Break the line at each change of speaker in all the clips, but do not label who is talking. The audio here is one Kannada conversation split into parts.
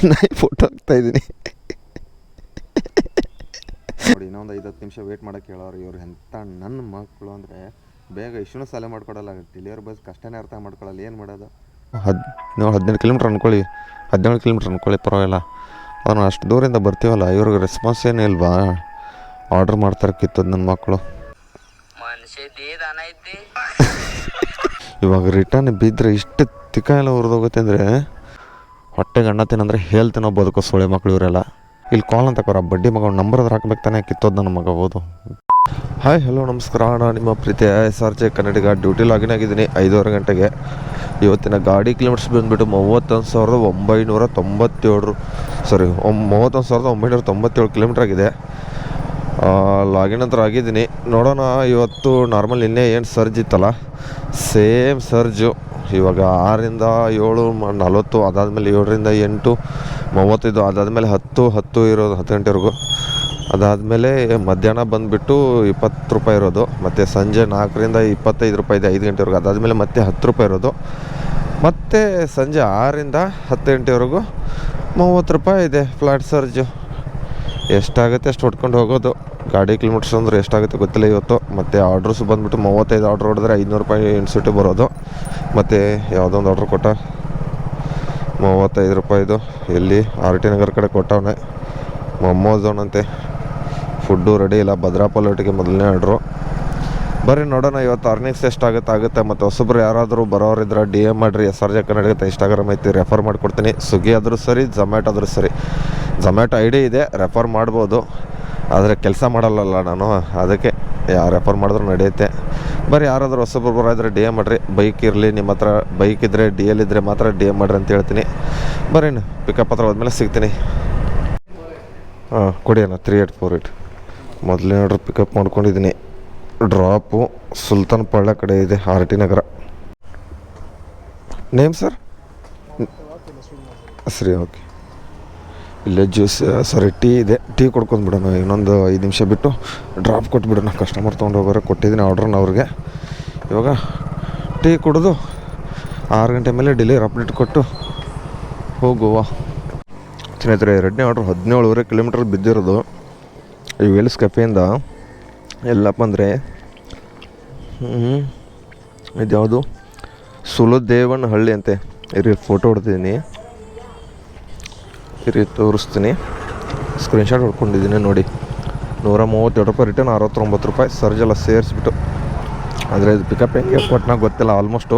ನಾಯಿ ಫೋಟೋ ಹಾಕ್ತಾಯಿದ್ದೀನಿ. ನೋಡಿ ಇನ್ನೊಂದು 5-10 ನಿಮಿಷ ವೇಟ್ ಮಾಡೋಕ್ಕೆ ಹೇಳೋರು. ಇವ್ರು ಎಂಥ ನನ್ನ ಮಕ್ಕಳು ಅಂದರೆ ಬೇಗ ಇಷ್ಟೂ ಸಾಲೆ ಮಾಡ್ಕೊಡಲ್ಲ. ಡೆಲಿವರಿ ಬಾಯ್ಸ್ ಕಷ್ಟನೇ ಅರ್ಥ ಮಾಡ್ಕೊಳ್ಳಲ್ಲ. ಏನು ಮಾಡೋದು? 17 ಕಿಲೋಮೀಟ್ರ್ ಅಂದ್ಕೊಳ್ಳಿ, 17 ಕಿಲೋಮೀಟ್ರ್ ಅಂದ್ಕೊಳ್ಳಿ, ಪರವಾಗಿಲ್ಲ. ಅವನು ಅಷ್ಟು ದೂರಿಂದ ಬರ್ತೀವಲ್ಲ, ಇವ್ರಿಗೆ ರೆಸ್ಪಾನ್ಸ್ ಏನೇ ಇಲ್ವಾ? ಆರ್ಡ್ರ್ ಮಾಡ್ತಾರೆ ಕಿತ್ತದ ನನ್ನ ಮಕ್ಕಳು. ಇವಾಗ ರಿಟರ್ನ್ ಬಿದ್ದರೆ ಇಷ್ಟು ತಿಕ್ಕ ಎಲ್ಲ ಹುರಿದೋಗುತ್ತೆ ಅಂದರೆ ಹೊಟ್ಟೆಗೆ ಅಣ್ಣ ತಿನ್ನಂದರೆ ಹೇಳ್ತೀನೋ ಬದುಕೋ ಸೊಳೆ ಮಕ್ಕಳು ಇವರೆಲ್ಲ. ಇಲ್ಲಿ ಕಾಲ್ ಅಂತ ಕೊರ ಬಡ್ಡಿ ಮಗ ನಂಬರ್ ಅದ್ರ ಹಾಕ್ಬೇಕು ತಾನೇ, ಕಿತ್ತೋದು ನನ್ನ ಮಗ ಓದು. ಹಾಯ್ ಹಲೋ ನಮಸ್ಕಾರ, ನಾನು ನಿಮ್ಮ ಪ್ರೀತಿಯ SRJ ಕನ್ನಡಿಗ. ಡ್ಯೂಟಿ ಲಾಗಿನ್ ಆಗಿದ್ದೀನಿ 5:30 ಗಂಟೆಗೆ. ಇವತ್ತಿನ ಗಾಡಿ ಕಿಲೋಮೀಟರ್ಸ್ ಬಂದುಬಿಟ್ಟು 31,997 31,997 ಕಿಲೋಮೀಟ್ರ್ ಆಗಿದೆ. ಲಾಗಿನ್ ಹತ್ರ ಆಗಿದ್ದೀನಿ. ನೋಡೋಣ ಇವತ್ತು ನಾರ್ಮಲ್ ಇನ್ನೇ ಏನು ಸರ್ಜ್ ಇತ್ತಲ್ಲ ಸೇಮ್ ಸರ್ಜು. ಇವಾಗ 6ರಿಂದ 7:40, ಅದಾದಮೇಲೆ 7ರಿಂದ 8:35, ಅದಾದಮೇಲೆ 10 ಇರೋದು 10 ಗಂಟೆವರೆಗೂ. ಅದಾದಮೇಲೆ ಮಧ್ಯಾಹ್ನ ಬಂದುಬಿಟ್ಟು 20 ರೂಪಾಯಿ ಇರೋದು, ಮತ್ತು ಸಂಜೆ 4ರಿಂದ 25 ರೂಪಾಯಿ ಇದೆ 5 ಗಂಟೆವರೆಗೂ. ಅದಾದಮೇಲೆ ಮತ್ತೆ 10 ರೂಪಾಯಿ ಇರೋದು, ಮತ್ತು ಸಂಜೆ 6ರಿಂದ 10 ಗಂಟೆವರೆಗೂ 30 ರೂಪಾಯಿ ಇದೆ ಫ್ಲಾಟ್ ಚಾರ್ಜು. ಎಷ್ಟಾಗುತ್ತೆ ಅಷ್ಟು ಹೊಡ್ಕೊಂಡು ಹೋಗೋದು. ಗಾಡಿ ಕಿಲೋಮೀಟರ್ಸ್ ಅಂದರೆ ಎಷ್ಟಾಗುತ್ತೆ ಗೊತ್ತಿಲ್ಲ ಇವತ್ತು. ಮತ್ತು ಆರ್ಡ್ರಸ್ ಬಂದುಬಿಟ್ಟು 35 ಆರ್ಡ್ರ್ ಹೊಡೆದ್ರೆ 500 ರೂಪಾಯಿ ಇನ್ಸ್ಟಿಟ್ಯೂಟ್ ಬರೋದು. ಮತ್ತು ಯಾವುದೊಂದು ಆರ್ಡ್ರ್ ಕೊಟ್ಟ 35 ರೂಪಾಯಿದು ಎಲ್ಲಿ RT ನಗರ ಕಡೆ ಕೊಟ್ಟವನೆ. ಮೊಮೋಝೋನ್ ಅಂತೆ, ಫುಡ್ಡು ರೆಡಿ ಇಲ್ಲ. ಭದ್ರಾಪಲ್ಲೊಟ್ಟಿಗೆ ಮೊದಲನೇ ಆರ್ಡ್ರು. ಬರ್ರಿ ನೋಡೋಣ ಇವತ್ತು ಅರ್ನಿಂಗ್ಸ್ ಎಷ್ಟಾಗುತ್ತೆ. ಮತ್ತು ಹೊಸಬ್ರು ಯಾರಾದರೂ ಬರೋರಿದ್ರೆ DM ಮಾಡಿರಿ. SRJ ಕನ್ನಡಿಗ ಇನ್ಸ್ಟಾಗ್ರಾಮ್ ಐತಿ, ರೆಫರ್ ಮಾಡಿಕೊಡ್ತೀನಿ. ಸ್ವಿಗ್ಗಿ ಆದರೂ ಸರಿ, ಝೊಮ್ಯಾಟೊ ಆದರೂ ಸರಿ. ಝೊಮ್ಯಾಟೊ ID ಇದೆ, ರೆಫರ್ ಮಾಡ್ಬೋದು. ಆದರೆ ಕೆಲಸ ಮಾಡಲ್ಲಲ್ಲ ನಾನು, ಅದಕ್ಕೆ ರೆಫರ್ ಮಾಡಿದ್ರು ನಡೆಯುತ್ತೆ. ಬರೀ ಯಾರಾದರೂ ಹೊಸಬ್ರು ಬರೋದ್ರೆ DM ಮಾಡಿರಿ. ಬೈಕ್ ಇರಲಿ ನಿಮ್ಮ ಹತ್ರ, ಬೈಕ್ ಇದ್ದರೆ DL ಇದ್ದರೆ ಮಾತ್ರ DM ಮಾಡಿರಿ ಅಂತ ಹೇಳ್ತೀನಿ. ಬರ್ರಿ ಪಿಕಪ್ ಹತ್ರ ಹೋದ್ಮೇಲೆ ಸಿಗ್ತೀನಿ. ಕೊಡಿ ಅಣ್ಣ 3848. ಮೊದಲನೇ ಆರ್ಡ್ರ್ ಪಿಕಪ್ ಮಾಡ್ಕೊಂಡಿದ್ದೀನಿ. ಡ್ರಾಪು ಸುಲ್ತಾನ್ ಪಳ್ಳ ಕಡೆ ಇದೆ, RT ನಗರ. Name sir? ಸರಿ, ಓಕೆ. ಇಲ್ಲೇ ಜ್ಯೂಸ್ ಟೀ ಇದೆ, ಟೀ ಕೊಡ್ಕೊಂಡ್ಬಿಡೋಣ. ಇನ್ನೊಂದು 5 ನಿಮಿಷ ಬಿಟ್ಟು ಡ್ರಾಪ್ ಕೊಟ್ಬಿಡೋಣ. ಕಸ್ಟಮರ್ ತೊಗೊಂಡು ಹೋಗೋರೆ, ಕೊಟ್ಟಿದ್ದೀನಿ ಆರ್ಡ್ರನ್ನ ಅವ್ರಿಗೆ. ಇವಾಗ ಟೀ ಕುಡಿದು 6 ಗಂಟೆ ಮೇಲೆ ಡೆಲಿವರಿ ಅಪ್ಡೇಟ್ ಕೊಟ್ಟು ಹೋಗುವ. ಸ್ನೇಹಿತರೆ, ಎರಡನೇ ಆರ್ಡ್ರ್ 17.5 ಕಿಲೋಮೀಟ್ರ್ ಬಿದ್ದಿರೋದು. ಈ ವೆಲ್ಸ್ ಕೆಫೆಯಿಂದ ಎಲ್ಲಪ್ಪ ಅಂದರೆ ಇದ್ಯಾವುದು ಸುಲದೇವನ ಹಳ್ಳಿ ಅಂತೆ. ಇರಿ ಫೋಟೋ ಹೊಡ್ತಿದ್ದೀನಿ, ಇರಿ ತೋರಿಸ್ತೀನಿ. ಸ್ಕ್ರೀನ್ಶಾಟ್ ಹೊಡ್ಕೊಂಡಿದ್ದೀನಿ ನೋಡಿ. 132 ರೂಪಾಯಿ ರಿಟರ್ನ್, 69 ರೂಪಾಯಿ ಸರ್ಜೆಲ್ಲ ಸೇರಿಸ್ಬಿಟ್ಟು. ಆದರೆ ಇದು ಪಿಕಪ್ ಹೆಂಗೆ ಕೊಟ್ಟನ ಗೊತ್ತಿಲ್ಲ. ಆಲ್ಮೋಸ್ಟು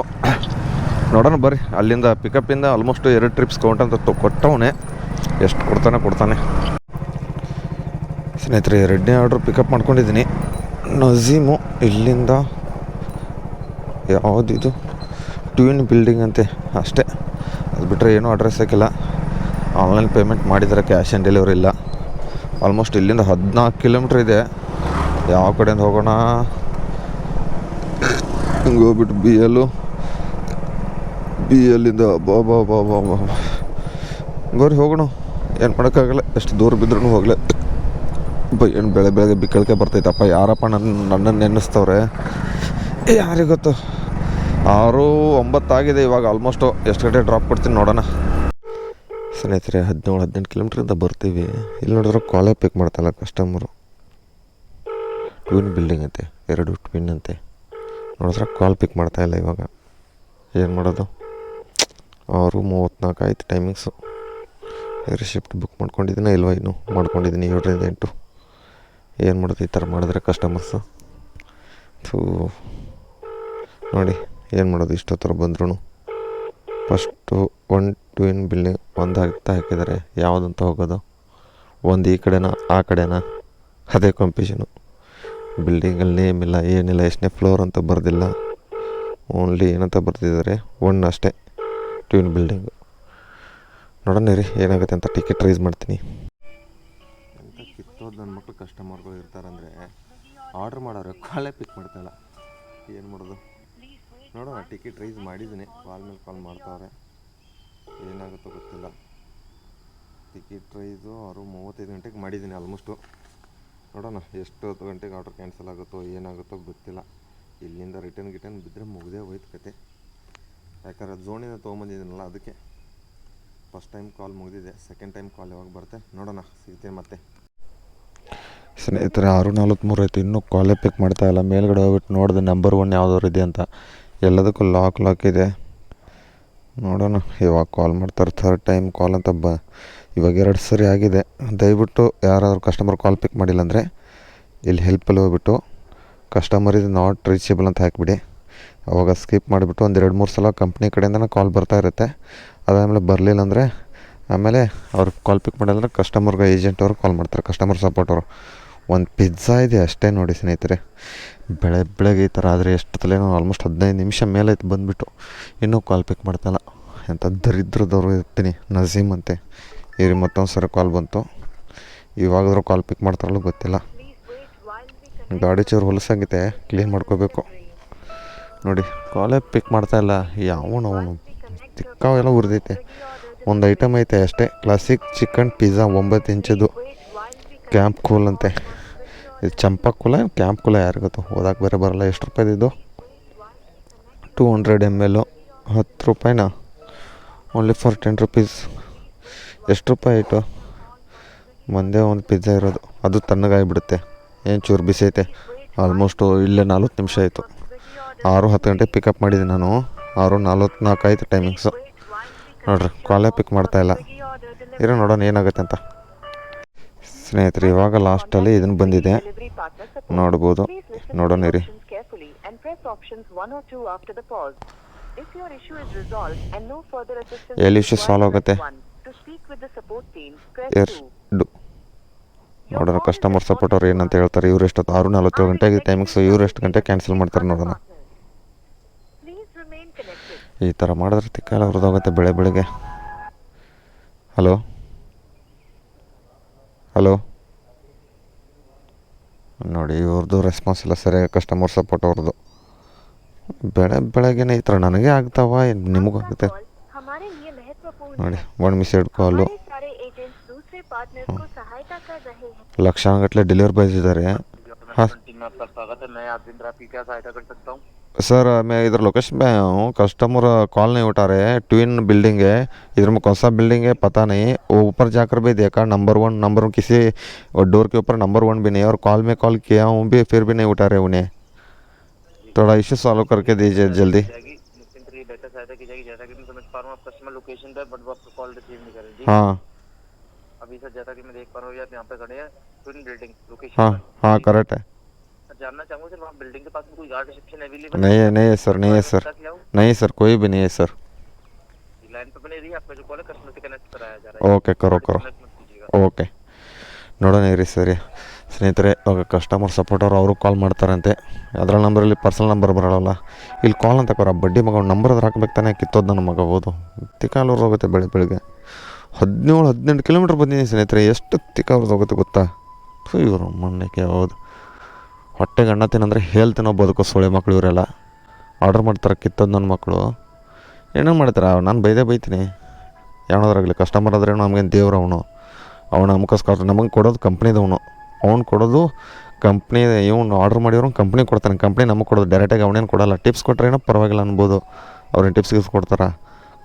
ನೋಡೋಣ ಬರ್ರಿ. ಅಲ್ಲಿಂದ ಪಿಕಪ್ಪಿಂದ ಆಲ್ಮೋಸ್ಟು 2 ಟ್ರಿಪ್ಸ್ ಕೌಂಟ್ ಅಂತ ಕೊಟ್ಟವನೇ. ಎಷ್ಟು ಕೊಡ್ತಾನೆ. ಸ್ನೇಹಿತರೆ, ಎರಡನೇ ಆರ್ಡ್ರ್ ಪಿಕಪ್ ಮಾಡ್ಕೊಂಡಿದ್ದೀನಿ. ನಜೀಮು ಇಲ್ಲಿಂದ ಯಾವುದಿದು ಟ್ವಿನ್ ಬಿಲ್ಡಿಂಗ್ ಅಂತೆ, ಅಷ್ಟೇ. ಅದು ಬಿಟ್ಟರೆ ಏನೂ ಅಡ್ರೆಸ್ ಹಾಕಿಲ್ಲ. ಆನ್ಲೈನ್ ಪೇಮೆಂಟ್ ಮಾಡಿದರೆ, ಕ್ಯಾಶ್ ಆನ್ ಡೆಲಿವರಿ ಇಲ್ಲ. ಆಲ್ಮೋಸ್ಟ್ ಇಲ್ಲಿಂದ 14 ಕಿಲೋಮೀಟ್ರ್ ಇದೆ. ಯಾವ ಕಡೆಯಿಂದ ಹೋಗೋಣ? ಹಿಂಗೆ ಹೋಗ್ಬಿಟ್ಟು ಬಿ ಎಲ್ಲಿಂದ ಬರ್ರಿ ಹೋಗೋಣ. ಏನು ಮಾಡೋಕ್ಕಾಗಲ್ಲ, ಎಷ್ಟು ದೂರ ಬಿದ್ರೂ ಹೋಗಲೇ. ಏನು ಬೆಳಗ್ಗೆ ಬಿಕ್ಕಳಿಕೆ ಬರ್ತೈತಪ್ಪ. ಯಾರಪ್ಪ ನನ್ನನ್ನು ನೆನೆಸ್ತವ್ರೆ, ಯಾರಿಗೊತ್ತು. 6:09 ಆಗಿದೆ ಇವಾಗ ಆಲ್ಮೋಸ್ಟು. ಎಷ್ಟು ಗಂಟೆ ಡ್ರಾಪ್ ಕೊಡ್ತೀನಿ ನೋಡೋಣ. ಸ್ನೇಹಿತರೆ, 17-18 ಕಿಲೋಮೀಟ್ರಿಂದ ಬರ್ತೀವಿ. ಇಲ್ಲಿ ನೋಡಿದ್ರೆ ಕಾಲೇ ಪಿಕ್ ಮಾಡ್ತಾಯಿಲ್ಲ ಕಸ್ಟಮರು. ಟ್ವಿನ್ ಬಿಲ್ಡಿಂಗ್ ಅಂತೆ, 2 ಟ್ವಿನ್ ಅಂತೆ. ನೋಡಿದ್ರೆ ಕಾಲ್ ಪಿಕ್ ಮಾಡ್ತಾಯಿಲ್ಲ. ಇವಾಗ ಏನು ಮಾಡೋದು? 6:34 ಆಯ್ತು ಟೈಮಿಂಗ್ಸು. ರಿಸಿಪ್ಟ್ ಬುಕ್ ಮಾಡ್ಕೊಂಡಿದ್ದೀನಿ ಇಲ್ವ? ಇನ್ನೂ ಮಾಡ್ಕೊಂಡಿದ್ದೀನಿ 7ರಿಂದ 8. ಏನು ಮಾಡೋದು? ಈ ಥರ ಮಾಡಿದ್ರೆ ಕಸ್ಟಮರ್ಸು ನೋಡಿ. ಏನು ಮಾಡೋದು? ಇಷ್ಟೊತ್ತರ ಬಂದ್ರೂ ಫಸ್ಟು 1 ಟ್ವಿನ್ ಬಿಲ್ಡಿಂಗ್ ಒಂದು ಹಾಕಿದ್ದಾರೆ. ಯಾವುದಂತ ಹೋಗೋದು? ಒಂದು ಈ ಕಡೆನಾ ಆ ಕಡೆನಾ? ಅದೇ ಕನ್ಫ್ಯೂಷನು. ಬಿಲ್ಡಿಂಗಲ್ಲಿ ನೇಮ್ ಇಲ್ಲ, ಏನಿಲ್ಲ, ಎಷ್ಟನೇ ಫ್ಲೋರ್ ಅಂತ ಬರೆದಿಲ್ಲ. ಓನ್ಲಿ ಏನಂತ ಬರ್ತಿದ್ದಾರೆ, 1 ಅಷ್ಟೇ ಟ್ವಿನ್ ಬಿಲ್ಡಿಂಗು. ನೋಡೋಣ ರೀ ಏನಾಗುತ್ತೆ ಅಂತ. ಟಿಕೆಟ್ ರೈಸ್ ಮಾಡ್ತೀನಿ. ಅಂತ ಕಿತ್ತೋದು ನನ್ನ ಮಕ್ಕಳು ಕಸ್ಟಮರ್ಗಳು ಇರ್ತಾರಂದರೆ ಆರ್ಡ್ರ್ ಮಾಡೋರು ಕಾಲೇ ಪಿಕ್ ಮಾಡ್ತಾಯಿಲ್ಲ. ಏನು ಮಾಡೋದು ನೋಡೋಣ. ಟಿಕೆಟ್ ರೈಸ್ ಮಾಡಿದ್ದೀನಿ, ಕಾಲ್ ಮೇಲೆ ಕಾಲ್ ಮಾಡ್ತಾವ್ರೆ. ಏನಾಗುತ್ತೋ ಗೊತ್ತಿಲ್ಲ. ಟಿಕೆಟ್ ರೈಸು 6:35 ಗಂಟೆಗೆ ಮಾಡಿದ್ದೀನಿ ಆಲ್ಮೋಸ್ಟು. ನೋಡೋಣ ಎಷ್ಟು ಗಂಟೆಗೆ ಆರ್ಡ್ರ್ ಕ್ಯಾನ್ಸಲ್ ಆಗುತ್ತೋ ಏನಾಗುತ್ತೋ ಗೊತ್ತಿಲ್ಲ. ಇಲ್ಲಿಂದ ರಿಟರ್ನ್ ಬಿದ್ದರೆ ಮುಗಿದೇ ಹೋಯ್ತು ಕತೆ. ಯಾಕಂದ್ರೆ ಝೋನಿಂದ ತೊಗೊಂಬಂದಿದ್ದೀನಲ್ಲ, ಅದಕ್ಕೆ ಫಸ್ಟ್ ಟೈಮ್ ಕಾಲ್ ಮುಗಿದಿದೆ, ಸೆಕೆಂಡ್ ಟೈಮ್ ಕಾಲ್ ಯಾವಾಗ ಬರುತ್ತೆ ನೋಡೋಣ, ಸಿಗ್ತೀನಿ ಮತ್ತೆ. ಸ್ನೇಹಿತರೆ 6:43 ಆಯಿತು, ಇನ್ನೂ ಕಾಲೇ ಪಿಕ್ ಮಾಡ್ತಾಯಿಲ್ಲ. ಮೇಲ್ಗಡೆ ಹೋಗ್ಬಿಟ್ಟು ನೋಡಿದೆ ನಂಬರ್ 1 ಯಾವುದಾದ್ರು ಇದೆ ಅಂತ, ಎಲ್ಲದಕ್ಕೂ ಲಾಕ್ ಇದೆ. ನೋಡೋಣ ಇವಾಗ ಕಾಲ್ ಮಾಡ್ತಾರೆ. ಥರ್ಡ್ ಟೈಮ್ ಕಾಲ್ ಅಂತ ಇವಾಗ 2 ಸರಿ ಆಗಿದೆ. ದಯವಿಟ್ಟು ಯಾರಾದರೂ ಕಸ್ಟಮರ್ ಕಾಲ್ ಪಿಕ್ ಮಾಡಿಲ್ಲ ಅಂದರೆ ಇಲ್ಲಿ ಹೆಲ್ಪಲ್ಲಿ ಹೋಗ್ಬಿಟ್ಟು ಕಸ್ಟಮರ್ ಇದು ನಾಟ್ ರೀಚೇಬಲ್ ಅಂತ ಹಾಕಿಬಿಡಿ. ಅವಾಗ ಸ್ಕಿಪ್ ಮಾಡಿಬಿಟ್ಟು ಒಂದು 2-3 ಸಲ ಕಂಪ್ನಿ ಕಡೆಯಿಂದನೇ ಕಾಲ್ ಬರ್ತಾ ಇರುತ್ತೆ. ಅದಾದಮೇಲೆ ಬರಲಿಲ್ಲ ಅಂದರೆ ಆಮೇಲೆ ಅವ್ರಿಗೆ ಕಾಲ್ ಪಿಕ್ ಮಾಡಿಲ್ಲ ಅಂದರೆ ಕಸ್ಟಮರ್ಗೆ ಏಜೆಂಟ್ ಅವರು ಕಾಲ್ ಮಾಡ್ತಾರೆ, ಕಸ್ಟಮರ್ ಸಪೋರ್ಟ್ ಅವರು. ಒಂದು ಪಿಜ್ಜಾ ಇದೆ ಅಷ್ಟೇ ನೋಡಿ ಸ್ನೇಹಿತರೆ. ಬೆಳಗ್ಗೆ ಈ ಥರ ಆದರೆ ಎಷ್ಟು ತಲೆನೋ, ಆಲ್ಮೋಸ್ಟ್ 15 ನಿಮಿಷ ಮೇಲಾಯ್ತು ಬಂದುಬಿಟ್ಟು, ಇನ್ನೂ ಕಾಲ್ ಪಿಕ್ ಮಾಡ್ತಾಯಿಲ್ಲ. ಎಂಥ ದರಿದ್ರದವರು ಇರ್ತೀನಿ. ನಜೀಮ್ ಅಂತೆ ಇರಿ, ಮತ್ತೊಂದು ಸರಿ ಕಾಲ್ ಬಂತು. ಇವಾಗಾದರೂ ಕಾಲ್ ಪಿಕ್ ಮಾಡ್ತಾರಲ್ಲ ಗೊತ್ತಿಲ್ಲ. ಗಾಡಿ ಚೂರು ಹೊಲಸಾಗಿದೆ, ಕ್ಲೀನ್ ಮಾಡ್ಕೋಬೇಕು. ನೋಡಿ ಕಾಲೇ ಪಿಕ್ ಮಾಡ್ತಾಯಿಲ್ಲ. ಅವನು ತಿಕ್ಕಾವೆಲ್ಲ ಉರಿದೈತೆ. ಒಂದು ಐಟಮ್ ಐತೆ ಅಷ್ಟೇ, ಕ್ಲಾಸಿಕ್ ಚಿಕನ್ ಪಿಜ್ಜಾ 9 ಇಂಚದು, ಕ್ಯಾಂಪ್ ಕೂಲ್ ಅಂತೆ. ಇದು ಚಂಪಾ ಕೂಲ ಕ್ಯಾಂಪ್ ಕೂಲ ಯಾರು ಗೊತ್ತು, ಓದಕ್ಕೆ ಬೇರೆ ಬರೋಲ್ಲ. ಎಷ್ಟು ರೂಪಾಯಿದು? 200 ml 10 ರೂಪಾಯಿನಾ? Only for 10 rupees. ಎಷ್ಟು ರೂಪಾಯಿ ಆಯಿತು? ಒಂದೇ ಒಂದು ಪಿಜ್ಜಾ ಇರೋದು, ಅದು ತಣ್ಣಗಾಗಿಬಿಡುತ್ತೆ. ಏನು ಚೂರು ಬಿಸಿ ಐತೆ. ಆಲ್ಮೋಸ್ಟು ಇಲ್ಲೇ 40 ನಿಮಿಷ ಆಯಿತು. 6:10 ಗಂಟೆಗೆ ಪಿಕಪ್ ಮಾಡಿದ್ದೀನಿ ನಾನು. 6:44 ಆಯಿತು ಟೈಮಿಂಗ್ಸು. ನೋಡಿರಿ ಕಾಲೇ ಪಿಕ್ ಮಾಡ್ತಾಯಿಲ್ಲ. ಇರೋ ನೋಡೋಣ ಏನಾಗುತ್ತೆ ಅಂತ. ಸ್ನೇಹಿತರೆ ಇವಾಗ ಲಾಸ್ಟಲ್ಲಿ ಇದನ್ನು ಬಂದಿದೆ ನೋಡ್ಬೋದು, ನೋಡೋಣ ಇರಿ. ಎಲ್ಲಿ ಇಶ್ಯೂ ಸಾಲ್ವ್ ಆಗುತ್ತೆ ನೋಡೋಣ. ಕಸ್ಟಮರ್ ಸಪೋರ್ಟ್ ಅವ್ರು ಏನಂತ ಹೇಳ್ತಾರೆ. ಇವ್ರು ಎಷ್ಟೊತ್ತು 6:47 ಗಂಟೆಗೆ ಟೈಮಿಂಗ್ಸು, ಇವ್ರು ಎಷ್ಟು ಗಂಟೆ ಕ್ಯಾನ್ಸಲ್ ಮಾಡ್ತಾರೆ ನೋಡೋಣ. ಈ ಥರ ಮಾಡಿದ್ರೆ ತಿಕ್ಕೆಲ್ಲ ಹೊರದೋಗುತ್ತೆ ಬೆಳಗ್ಗೆ. ಹಲೋ ನೋಡಿ, ಇವ್ರದ್ದು ರೆಸ್ಪಾನ್ಸ್ ಇಲ್ಲ ಸರಿಯಾಗಿ, ಕಸ್ಟಮರ್ ಸಪೋರ್ಟ್ ಅವ್ರದ್ದು. ಬೆಳಗ್ಗೆನೇ ಈ ಥರ ನನಗೆ ಆಗ್ತಾವ, ನಿಮಗೂ ಆಗುತ್ತೆ ನೋಡಿ. 1 ಮಿಸ್ಡ್ ಕಾಲು, ಲಕ್ಷಾನುಗಟ್ಟಲೆ ಡೆಲಿವರಿ ಬಾಯ್ಸ್ ಇದ್ದಾರೆ. हाँ सर, मैं इधर लोकेशन पे आया हूँ. कस्टमर कॉल नहीं उठा रहे हैं. ट्विन बिल्डिंग है, इधर में कौन सा बिल्डिंग है पता नहीं. वो ऊपर जाकर भी देखा, नंबर 1 किसी डोर के ऊपर नंबर 1 भी नहीं है. और कॉल में कॉल किया हूँ भी, फिर भी नहीं उठा रहे उन्हें. थोड़ा इश्यू सॉल्व करके दीजिए जल्दी. हाँ
अभी सर जैसा कि मैं देख पा रहा हूँ आप यहाँ पे खड़े हैं ट्विन बिल्डिंग लोकेशन.
हाँ करेक्ट है.
जानना चाहूँगा सर वहाँ बिल्डिंग के पास में कोई गार्ड रिसेप्शन अवेलेबल
नहीं है सर, नहीं सर कोई भी नहीं है सर.
लाइन पे बने रही, आपका जो कॉल है कस्टमर से कनेक्ट कराया जा रहा है.
ಓಕೆ ಕರೋ ಓಕೆ ನೋಡೋಣ ಇರಿ. ಸರಿ ಸ್ನೇಹಿತರೆ, ಇವಾಗ ಕಸ್ಟಮರ್ ಸಪೋರ್ಟ್ ಅವರು ಕಾಲ್ ಮಾಡ್ತಾರಂತೆ. ಅದರ ನಂಬರಲ್ಲಿ ಪರ್ಸನಲ್ ನಂಬರ್ ಬರೋಲ್ಲ, ಇಲ್ಲಿ ಕಾಲ್ ಅಂತ ಕರೋ. ಬಡ್ಡಿ ಮಗ ನಂಬರ್ ಅದ್ರ ಹಾಕ್ಬೇಕು ತಾನೆ, ಕಿತ್ತೋದು ನನ್ನ ಮಗ. ಓದು ತಿಕ್ಕಾಲೂರು ಹೋಗುತ್ತೆ ಬೆಳಗ್ಗೆ 17-18 ಕಿಲೋಮೀಟ್ರ್ ಬಂದಿದ್ದೀನಿ ಸ್ನೇಹಿತರೆ. ಎಷ್ಟು ತಿಕ್ಕಾವ್ರದ್ದು ಹೋಗುತ್ತೆ ಗೊತ್ತಾ. ಇವರು ಮೊನ್ನೆಗೆ ಹೌದು, ಹೊಟ್ಟೆಗೆ ಅನ್ನ ತಿನ್ನಂದರೆ ಹೇಳ್ತೀನೋ ಬದುಕೋ ಸೊಳ್ಳೆ ಮಕ್ಕಳು ಇವರೆಲ್ಲ. ಆರ್ಡ್ರ್ ಮಾಡ್ತಾರೆ ಕಿತ್ತೋದು ನನ್ನ ಮಕ್ಕಳು. ಏನೇನು ಮಾಡ್ತಾರೆ, ನಾನು ಬೈತೀನಿ ಯಾವನಾದ್ರಾಗಲಿ. ಕಸ್ಟಮರ್ ಆದ್ರೆ ನಮಗೇನು ದೇವ್ರು ಅವನು ನಮಗೋಸ್ಕರ ನಮಗೆ ಕೊಡೋದು ಕಂಪ್ನಿದವನು. ಅವ್ನು ಕೊಡೋದು ಕಂಪ್ನಿ, ಇವನು ಆರ್ಡ್ರ್ ಮಾಡಿರೋನು ಕಂಪ್ನಿ ಕೊಡ್ತಾನೆ, ಕಂಪ್ನಿ ನಮಗೆ ಕೊಡೋದು ಡೈರೆಕ್ಟಾಗಿ. ಅವನೇನು ಕೊಡೋಲ್ಲ. ಟಿಪ್ಸ್ ಕೊಟ್ಟರೆ ಏನೋ ಪರವಾಗಿಲ್ಲ ಅನ್ಬೋದು, ಅವ್ರೇನು ಟಿಪ್ಸ್ ಕೊಡ್ತಾರೆ.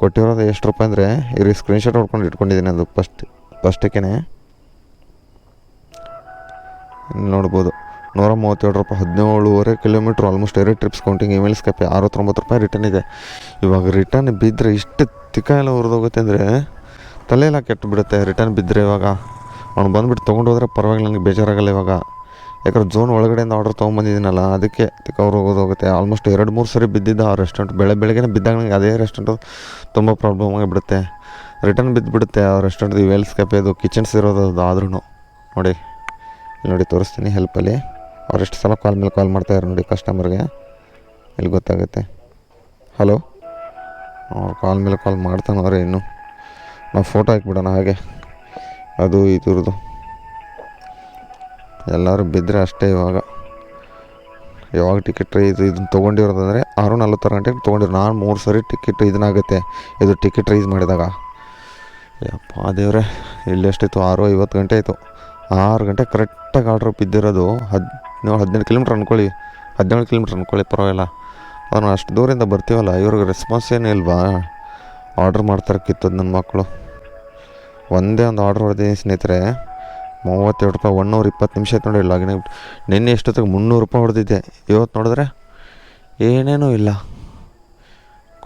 ಕೊಟ್ಟಿರೋದು ಎಷ್ಟು ರೂಪಾಯಿ ಅಂದರೆ ಇರಿ, ಸ್ಕ್ರೀನ್ಶಾಟ್ ಹೊಡ್ಕೊಂಡು ಇಟ್ಕೊಂಡಿದ್ದೀನಿ. ಅದು ಫಸ್ಟಿಗೆ ನೋಡ್ಬೋದು 137 ರೂಪಾಯಿ, 17.5 kilometre, almost 2 trips counting. Emails ಕ್ಯಾಪೆ 69 ರೂಪಾಯಿ ರಿಟರ್ನ್ ಇದೆ. ಇವಾಗ ರಿಟರ್ನ್ ಬಿದ್ದರೆ ಇಷ್ಟು ತಿಕ್ಕ ಎಲ್ಲ ಉರಿದೋಗುತ್ತೆ ಅಂದರೆ ತಲೆಯೆಲ್ಲ ಕೆಟ್ಟು ಬಿಡುತ್ತೆ. ರಿಟರ್ನ್ ಬಿದ್ದರೆ ಇವಾಗ ಅವ್ನು ಬಂದುಬಿಟ್ಟು ತೊಗೊಂಡು ಹೋದರೆ ಪರವಾಗಿಲ್ಲ, ನನಗೆ ಬೇಜಾರಾಗಲ್ಲ ಇವಾಗ. ಯಾಕಂದ್ರೆ ಝೋನ್ ಒಳಗಡೆಯಿಂದ ಆರ್ಡ್ರ್ ತೊಗೊಂಬಂದಿದ್ದೀನಲ್ಲ, ಅದಕ್ಕೆ ತಿಕ್ಕ ಹೋಗೋದೋಗುತ್ತೆ. ಆಲ್ಮೋಸ್ಟ್ 2-3 ಸರಿ ಬಿದ್ದಿದ್ದ ಆ ರೆಸ್ಟೋರೆಂಟ್. ಬೆಳಗ್ಗೆ ಬಿದ್ದಾಗ ನನಗೆ ಅದೇ ರೆಸ್ಟೋರೆಂಟು ತುಂಬ ಪ್ರಾಬ್ಲಮ್ ಆಗಿಬಿಡುತ್ತೆ. ರಿಟರ್ನ್ ಬಿದ್ದುಬಿಡುತ್ತೆ ಆ ರೆಸ್ಟೋರೆಂಟ್ದು. ವೇಲ್ಸ್ ಕ್ಯಾಫೆ ಅದು ಕಿಚನ್ಸ್ ಇರೋದು ಅದು. ಆದ್ರೂ ನೋಡಿ, ಇಲ್ಲಿ ನೋಡಿ ತೋರಿಸ್ತೀನಿ ಹೆಲ್ಪಲ್ಲಿ. ಅವ್ರು ಎಷ್ಟು ಸಲ ಕಾಲ್ ಮೇಲೆ ಕಾಲ್ ಮಾಡ್ತಾಯಿದ್ರು ನೋಡಿ ಕಸ್ಟಮರ್ಗೆ, ಇಲ್ಲಿ ಗೊತ್ತಾಗುತ್ತೆ. ಹಲೋ, ಅವ್ರು ಕಾಲ್ ಮೇಲೆ ಕಾಲ್ ಮಾಡ್ತಾನವ್ರೆ. ಇನ್ನು ನಾವು ಫೋಟೋ ಹಾಕ್ಬಿಡೋಣ ಹಾಗೆ, ಅದು ಇದ್ರದ್ದು. ಎಲ್ಲರೂ ಬಿದ್ದರೆ ಅಷ್ಟೇ. ಯಾವಾಗ ಟಿಕೆಟ್ ಇದನ್ನು ತೊಗೊಂಡಿರೋದಂದರೆ 6:46 ಗಂಟೆಗೆ ತೊಗೊಂಡಿರೋ. ನಾನು 3 ಸರಿ ಟಿಕೆಟ್ ಇದನ್ನಾಗುತ್ತೆ, ಇದು ಟಿಕೆಟ್ ರೈಸ್ ಮಾಡಿದಾಗ. ಯಪ್ಪ ದೇವ್ರೆ, ಇಲ್ಲಿ ಎಷ್ಟಾಯಿತು, 6:50 ಗಂಟೆ ಆಯಿತು. 6 ಗಂಟೆ ಕರೆಕ್ಟಾಗಿ ಆರ್ಡ್ರ್ ಬಿದ್ದಿರೋದು. 17 ಕಿಲೋಮೀಟ್ರ್ ಅಂದ್ಕೊಳ್ಳಿ, 17 ಕಿಲೋಮೀಟ್ರ್ ಅಂದ್ಕೊಳ್ಳಿ, ಪರವಾಗಿಲ್ಲ. ಅವ್ನು ಅಷ್ಟು ದೂರಿಂದ ಬರ್ತೀವಲ್ಲ, ಇವ್ರಿಗೆ ರೆಸ್ಪಾನ್ಸ್ ಏನೂ ಇಲ್ವಾ. ಆರ್ಡ್ರ್ ಮಾಡ್ತಾರೆ ಕಿತ್ತೋದು ನನ್ನ ಮಕ್ಕಳು. ಒಂದೇ ಒಂದು ಆರ್ಡ್ರ್ ಹೊಡೆದಿದ್ದೀನಿ ಸ್ನೇಹಿತರೆ, 37 ರೂಪಾಯಿ. 120 ನಿಮಿಷ ಆಯ್ತು ನೋಡಿ ಲಾಗಿನ್ ಆಗಿಬಿಟ್ಟು. ನಿನ್ನೆ ಎಷ್ಟೊತ್ತಿಗೆ 300 ರೂಪಾಯಿ ಹೊಡೆದಿದ್ದೆ. ಇವತ್ತು ನೋಡಿದ್ರೆ ಏನೇನೂ ಇಲ್ಲ,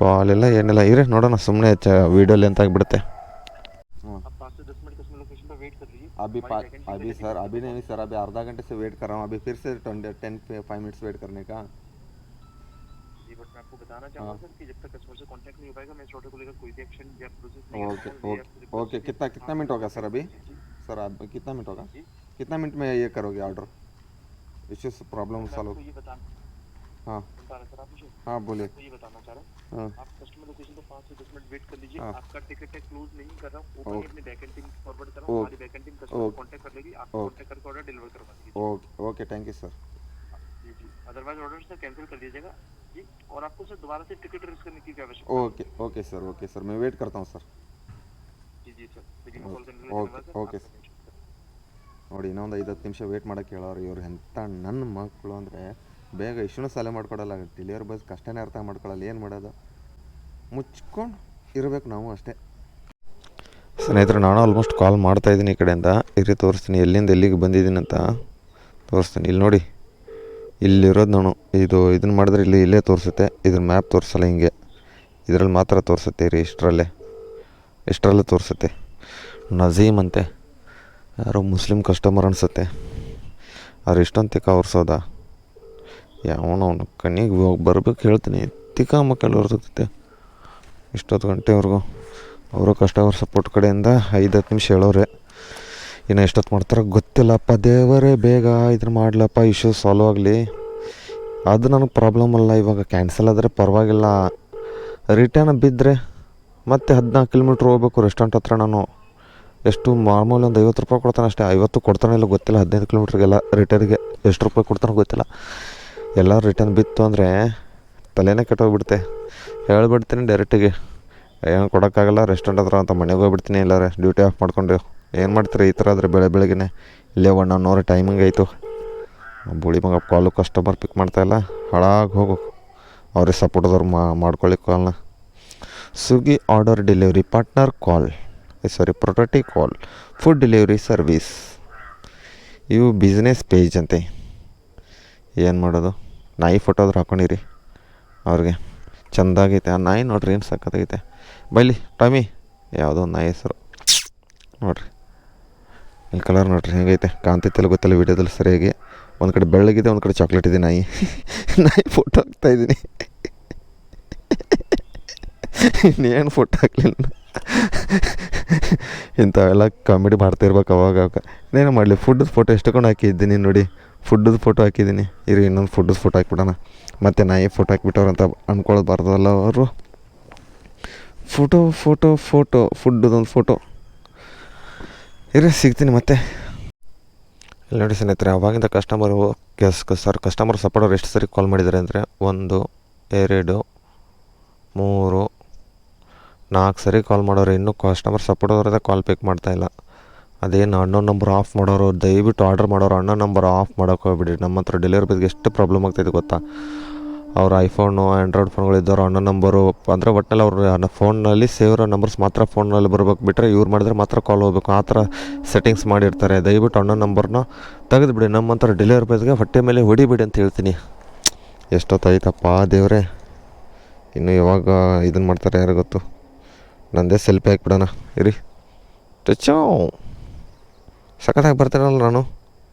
ಕಾಲ್ ಇಲ್ಲ ಏನಿಲ್ಲ. ಇರೇ ನೋಡೋಣ ಸುಮ್ಮನೆ ವೀಡಿಯೋಲಿ ಅಂತ ಆಗಿಬಿಡುತ್ತೆ. अभी सर अभी नहीं सर, अभी आधा घंटे से वेट कर रहा हूँ. अभी फिर से 10-5 मिनट्स वेट करने का.
जी बट मैं आपको बताना चाहूँगा सर कि जब तक कस्टमर से कांटेक्ट नहीं हो पाएगा मैं इस ऑर्डर को लेकर कोई भी एक्शन या प्रोसेस नहीं करूँगा.
ओके कितना मिनट होगा सर अभी? सर आप कितना मिनट होगा? कितना मिनट में ये करोगे ऑर्डर? Issues problem solve? हाँ हाँ बोलिए.
ये बताना चाह रहा हूँ आप कस्टमर लोकेशन पर 5 से 10 मिनट वेट कर लीजिए. आपका टिकट है क्लोज नहीं कर रहा हूँ, ओपन अपनी बैकएंड टीम फॉरवर्ड कर रहा हूँ. हमारी बैकएंड टीम कस्टमर को कांटेक्ट कर लेगी, आपको कांटेक्ट करके ऑर्डर डिलीवर करवा देगी.
Okay thank you sir.
जी जी अदरवाइज ऑर्डर सर कैंसिल कर दीजिएगा जी. और आपको सर दोबारा से टिकट रिस्क करने की आवश्यकता.
ओके सर मैं वेट करता हूँ सर.
जी जी सर कॉल करने के लिए
ओके सर. ನೋಡಿ ಇನ್ನೊಂದು 5-10 ನಿಮಿಷ ವೇಟ್ ಮಾಡೋಕ್ಕೆ ಹೇಳೋರು ಇವ್ರು. ಎಂಥ ನನ್ನ ಮಕ್ಕಳು ಅಂದರೆ ಬೇಗ ಇಷ್ಟೂ ಸಾಲೆ ಮಾಡ್ಕೊಡಲ್ಲ. ಡೆಲಿವರಿ ಬಾಯ್ಸ್ ಕಷ್ಟನೇ ಅರ್ಥ ಮಾಡ್ಕೊಳ್ಳಲ್ಲ. ಏನು ಮಾಡೋದು, ಮುಚ್ಕೊಂಡು ಇರಬೇಕು ನಾವು ಅಷ್ಟೇ. ಸ್ನೇಹಿತರೆ ನಾನು ಆಲ್ಮೋಸ್ಟ್ ಕಾಲ್ ಮಾಡ್ತಾಯಿದ್ದೀನಿ ಈ ಕಡೆಯಿಂದ. ಇರಿ ತೋರಿಸ್ತೀನಿ ಎಲ್ಲಿಂದ ಎಲ್ಲಿಗೆ ಬಂದಿದ್ದೀನಿ ಅಂತ ತೋರಿಸ್ತೀನಿ. ಇಲ್ಲಿ ನೋಡಿ, ಇಲ್ಲಿರೋದು ನಾನು. ಇದನ್ನು ಮಾಡಿದ್ರೆ ಇಲ್ಲೇ ತೋರಿಸುತ್ತೆ. ಇದ್ರ ಮ್ಯಾಪ್ ತೋರಿಸಲ್ಲ, ಹಿಂಗೆ ಇದರಲ್ಲಿ ಮಾತ್ರ ತೋರಿಸುತ್ತೆ. ಇರಿ ಇಷ್ಟರಲ್ಲೇ ತೋರಿಸುತ್ತೆ. ನಜೀಮ್ ಅಂತೆ, ಯಾರೋ ಮುಸ್ಲಿಮ್ ಕಸ್ಟಮರ್ ಅನಿಸುತ್ತೆ. ಅವ್ರು ಇಷ್ಟೊಂದು ತಿಕ್ಕ ಒರೆಸೋದ ಯಾವನವನು ಕಣ್ಣಿಗೆ ಬರ್ಬೇಕು ಹೇಳ್ತೀನಿ. ತಿಕ್ಕ ಮಕ್ಕಳು ಹೊರ್ಸುತ್ತೆ ಇಷ್ಟೊತ್ತು ಗಂಟೆವರೆಗೂ. ಅವರು ಕಸ್ಟಮರ್ ಸಪೋರ್ಟ್ ಕಡೆಯಿಂದ 5-10 ನಿಮಿಷ ಹೇಳೋರೆ. ಇನ್ನು ಎಷ್ಟೊತ್ತು ಮಾಡ್ತಾರೋ ಗೊತ್ತಿಲ್ಲಪ್ಪ. ದೇವರೇ ಬೇಗ ಇದನ್ನು ಮಾಡಲಪ್ಪ, ಇಶ್ಯೂ ಸಾಲ್ವ್ ಆಗಲಿ. ಅದು ನನಗೆ ಪ್ರಾಬ್ಲಮ್ ಅಲ್ಲ. ಇವಾಗ ಕ್ಯಾನ್ಸಲ್ ಆದರೆ ಪರವಾಗಿಲ್ಲ, ರಿಟರ್ನ್ ಬಿದ್ದರೆ ಮತ್ತೆ 14 ಕಿಲೋಮೀಟ್ರ್ ಹೋಗ್ಬೇಕು ರೆಸ್ಟೋರೆಂಟ್ ಹತ್ರ. ನಾನು ಎಷ್ಟು ಮಾಮೂಲಿ ಒಂದು 50 ರೂಪಾಯಿ ಕೊಡ್ತಾನೆ ಅಷ್ಟೇ. 50 ಕೊಡ್ತಾನೆ ಇಲ್ಲ ಗೊತ್ತಿಲ್ಲ. 15 ಕಿಲೋಮೀಟ್ರಿಗೆಲ್ಲ ರಿಟರ್ನ್ಗೆ ಎಷ್ಟು ರೂಪಾಯಿ ಕೊಡ್ತಾನೋ ಗೊತ್ತಿಲ್ಲ. ಎಲ್ಲ ರಿಟರ್ನ್ ಬಿತ್ತು ಅಂದರೆ ತಲೆನೇ ಕೆಟ್ಟೋಗ್ಬಿಡುತ್ತೆ. ಹೇಳ್ಬಿಡ್ತೀನಿ ಡೈರೆಕ್ಟಿಗೆ, ಏನು ಕೊಡೋಕ್ಕಾಗಲ್ಲ ರೆಸ್ಟೋರೆಂಟ್ ಹತ್ರ ಅಂತ ಮನೆಗೆ ಹೋಗ್ಬಿಡ್ತೀನಿ. ಎಲ್ಲಾರೆ ಡ್ಯೂಟಿ ಆಫ್ ಮಾಡ್ಕೊಂಡು ಏನು ಮಾಡ್ತೀರಿ ಈ ಥರ ಆದರೆ ಬೆಳಗ್ಗೆನೇ ಇಲ್ಲೇ 1 ಅವರ್ ಟೈಮಿಂಗ್ ಆಯಿತು. ಬುಳಿ ಮಗ ಕಾಲು ಕಸ್ಟಮರ್ ಪಿಕ್ ಮಾಡ್ತಾಯಿಲ್ಲ. ಹಾಳಾಗಿ ಹೋಗು, ಅವ್ರಿಗೆ ಸಪೋರ್ಟ್ದವ್ರು ಮಾಡ್ಕೊಳ್ಳಿ ಕಾಲ್ನ. ಸ್ವಿಗ್ಗಿ ಆರ್ಡರ್ ಡೆಲಿವರಿ ಪಾರ್ಟ್ನರ್ ಕಾಲ್, ಪ್ರೊಟೋಟಿ ಕಾಲ್, ಫುಡ್ ಡೆಲಿವರಿ ಸರ್ವಿಸ್. ಇವು ಬಿಸ್ನೆಸ್ ಪೇಜ್ ಅಂತೆ. ಏನು ಮಾಡೋದು, ನಾಯಿ ಫೋಟೋ ಆದ್ರೂ ಹಾಕೊಂಡಿರಿ ಅವ್ರಿಗೆ. ಚೆಂದಾಗೈತೆ ಆ ನಾಯಿ ನೋಡ್ರಿ, ಏನು ಸಕ್ಕತ್ತಾಗೈತೆ. ಬೈಲಿ ಟಾಮಿ, ಯಾವುದೋ ಒಂದು ನಾಯಿ ಹೆಸರು ನೋಡ್ರಿ. ಇಲ್ಲಿ ಕಲರ್ ನೋಡ್ರಿ ಹೆಂಗೈತೆ, ಕಾಣ್ತೈತೆಲ್ಲ ಗೊತ್ತಿಲ್ಲ ವೀಡಿಯೋದಲ್ಲಿ ಸರಿಯಾಗಿ. ಒಂದು ಕಡೆ ಬೆಳ್ಳಗಿದೆ, ಒಂದು ಕಡೆ ಚಾಕ್ಲೇಟ್ ಇದೆ. ನಾಯಿ ಫೋಟೋ ಹಾಕ್ತಾಯಿದ್ದೀನಿ. ಇನ್ನೇನು ಫೋಟೋ ಹಾಕ್ಲಿಲ್ಲ. ಇಂಥವೆಲ್ಲ ಕಾಮಿಡಿ ಮಾಡ್ತಾಯಿರ್ಬೇಕು ಅವಾಗ. ಇನ್ನೇನು ಮಾಡಲಿ, ಫುಡ್ದು ಫೋಟೋ ಎಷ್ಟೊಂಡು ಹಾಕಿದ್ದೀನಿ ನೋಡಿ. ಫುಡ್ದು ಫೋಟೋ ಹಾಕಿದ್ದೀನಿ. ಇರಿ ಇನ್ನೊಂದು ಫುಡ್ದು ಫೋಟೋ ಹಾಕ್ಬಿಡೋಣ. ಮತ್ತು ನಾಯಿ ಫೋಟೋ ಹಾಕ್ಬಿಟ್ಟವ್ರು ಅಂತ ಅಂದ್ಕೊಳ್ಳೋಬಾರ್ದಲ್ಲ ಅವರು. ಫುಡ್ದೊಂದು ಫೋಟೋ ಇರಿ ಸಿಗ್ತೀನಿ ಮತ್ತೆ. ಇಲ್ಲಿ ನೋಡಿ ಸ್ನೇಹಿತರೆ, ಅವಾಗಿಂದ ಕಸ್ಟಮರ್ ಸಪೋರ್ಟ್ ಅವ್ರು ಎಷ್ಟು ಸರಿ ಕಾಲ್ ಮಾಡಿದ್ದಾರೆ ಅಂದರೆ 1 2 3 4 ಸರಿ ಕಾಲ್ ಮಾಡೋರು. ಇನ್ನೂ ಕಸ್ಟಮರ್ ಸಪೋರ್ಟ್ ಅವ್ರದ್ದೇ ಕಾಲ್ ಪಿಕ್ ಮಾಡ್ತಾಯಿಲ್ಲ. ಅದೇನು ಅನ್ನೋ ನಂಬರ್ ಆಫ್ ಮಾಡೋರು, ದಯವಿಟ್ಟು ಆರ್ಡರ್ ಮಾಡೋರು ಅನ್ನೋ ನಂಬರ್ ಆಫ್ ಮಾಡೋಕೆ ಹೋಗ್ಬಿಡಿ. ನಮ್ಮ ಹತ್ರ ಡೆಲಿವರಿ ಬಗ್ಗೆ ಎಷ್ಟು ಪ್ರಾಬ್ಲಮ್ ಆಗ್ತಾಯಿದೆ ಗೊತ್ತಾ. ಅವ್ರ ಐಫೋನು ಆ್ಯಂಡ್ರಾಯ್ಡ್ ಫೋನ್ಗಳಿದ್ದವರು ಅನ್ನೋ ನಂಬರು ಅಂದರೆ ಒಟ್ಟಿನಲ್ಲಿ ಅವ್ರ ಫೋನಲ್ಲಿ ಸೇವ್ ಇರೋ ನಂಬರ್ಸ್ ಮಾತ್ರ ಫೋನಲ್ಲಿ ಬರ್ಬೇಕು, ಬಿಟ್ಟರೆ ಇವ್ರು ಮಾಡಿದ್ರೆ ಮಾತ್ರ ಕಾಲ್ ಹೋಗ್ಬೇಕು. ಆ ಥರ ಸೆಟ್ಟಿಂಗ್ಸ್ ಮಾಡಿರ್ತಾರೆ. ದಯವಿಟ್ಟು ಅನ್ನೋ ನಂಬರ್ನ ತೆಗೆದುಬಿಡಿ. ನಮ್ಮ ಹತ್ರ ಡೆಲಿವರಿ ಬಾಯ್ಸ್ಗೆ ಹೊಟ್ಟೆ ಮೇಲೆ ಹೊಡಿಬಿಡಿ ಅಂತ ಹೇಳ್ತೀನಿ. ಎಷ್ಟೊತ್ತಾಯ್ತಪ್ಪ ದೇವರೇ, ಇನ್ನು ಯಾವಾಗ ಇದನ್ನು ಮಾಡ್ತಾರೆ ಯಾರು ಗೊತ್ತು. ನಂದೇ ಸೆಲ್ಫಿ ಹಾಕ್ಬಿಡೋಣ ಇರಿ. ಟಚೋ ಸಖತ್ತಾಗಿ ಬರ್ತೀನಲ್ಲ ನಾನು,